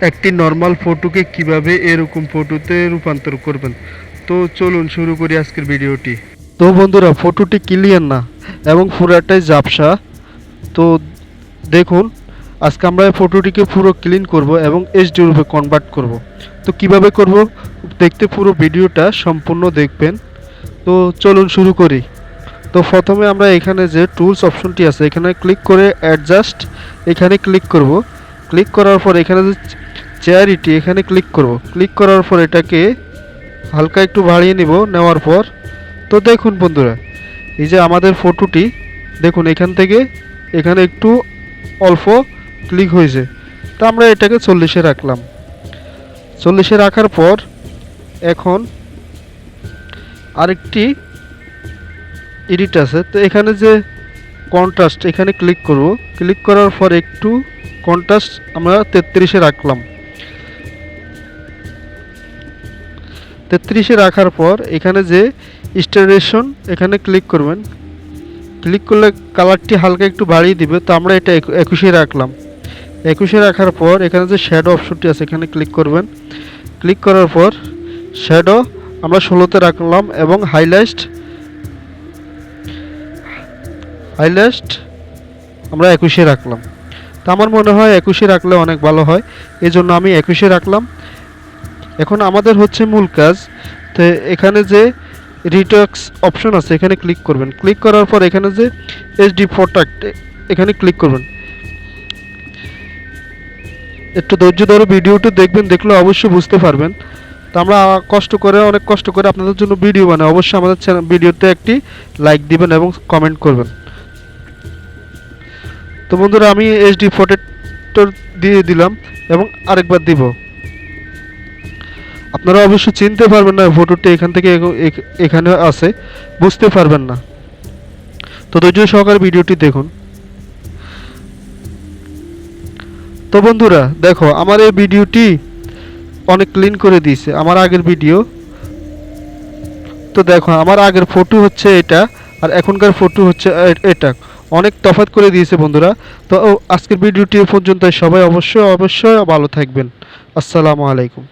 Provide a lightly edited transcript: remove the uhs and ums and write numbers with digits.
একটি নর্মাল ফটোকে কিভাবে এরকম ফটোতে রূপান্তর করবেন। তো চলুন শুরু করি আজকের ভিডিওটি। তো বন্ধুরা, ফটোটি ক্লিয়ার না এবং পুরাটাই ঝাপসা। তো দেখুন, আজকে আমরা এই ফটোটিকে পুরো ক্লিন করব এবং এইচডি রূপে কনভার্ট করব। তো কিভাবে করব দেখতে পুরো ভিডিওটা সম্পূর্ণ দেখবেন। তো চলুন শুরু করি। তো প্রথমে আমরা এখানে যে টুলস অপশনটি আছে এখানে ক্লিক করে অ্যাডজাস্ট এখানে ক্লিক করব। ক্লিক করার পর এখানে যে চেয়ারিটি এখানে ক্লিক করব। ক্লিক করার পর এটাকে হালকা একটু বাড়িয়ে নিব। নেওয়ার পর তো দেখুন বন্ধুরা, এই যে আমাদের ফটোটি দেখুন, এখান থেকে এখানে একটু অল্প ক্লিক হয়েছে। তো আমরা এটাকে 40-এ রাখলাম। 40-এ রাখার পর এখন আরেকটি এডিট আছে। তো এখানে যে কন্ট্রাস্ট এখানে ক্লিক করব। ক্লিক করার পর একটু কন্ট্রাস্ট আমরা 33-এ রাখলাম। 33-এ রাখার পর এখানে যে স্যাচুরেশন এখানে ক্লিক করবেন। ক্লিক করলে কালারটি হালকা একটু বাড়িয়ে দিবে। তো আমরা এটা 21-এ রাখলাম। 21-এ রাখার পর এখানে যে শ্যাডো অপশনটি আছে এখানে ক্লিক করবেন। ক্লিক করার পর শ্যাডো আমরা 16-তে রাখলাম এবং হাইলাইট আমরা 21-এ রাখলাম। তো আমার মনে হয় 21-এ রাখলে অনেক ভালো হয়, এই জন্য আমি 21-এ রাখলাম। এখন আমাদের হচ্ছে মূল কাজ। তো এখানে যে রিটক্স অপশন আছে এখানে ক্লিক করবেন। ক্লিক করার পর এখানে যে এইচডি প্রোডাক্ট এখানে ক্লিক করবেন। একটু ধৈর্য ধরে ভিডিওটি দেখবেন, দেখলে অবশ্যই বুঝতে পারবেন। তো আমরা অনেক কষ্ট করে আপনাদের জন্য ভিডিও বানাই। অবশ্যই আমাদের ভিডিওতে একটি লাইক দিবেন এবং কমেন্ট করবেন। তো বন্ধুরা, আমি এইচডি ফটো দিয়ে দিলাম এবং আরেকবার দিব। আপনারা অবশ্যই চিনতে পারবেন না ফটোটি এখান থেকে এখানে আছে, বুঝতে পারবেন না। তো ধৈর্য সহকারে ভিডিওটি দেখুন। তো বন্ধুরা দেখো, আমার এই ভিডিওটি অনেক ক্লিন করে দিয়েছে আমার আগের ভিডিও। তো দেখো, আমার আগের ফটো হচ্ছে এটা আর এখনকার ফটো হচ্ছে এটা, অনেক তফাৎ করে দিয়েছে বন্ধুরা। তো আজকের ভিডিওটি পর্যন্ত, সবাই অবশ্যই ভালো থাকবেন। আসসালামু আলাইকুম।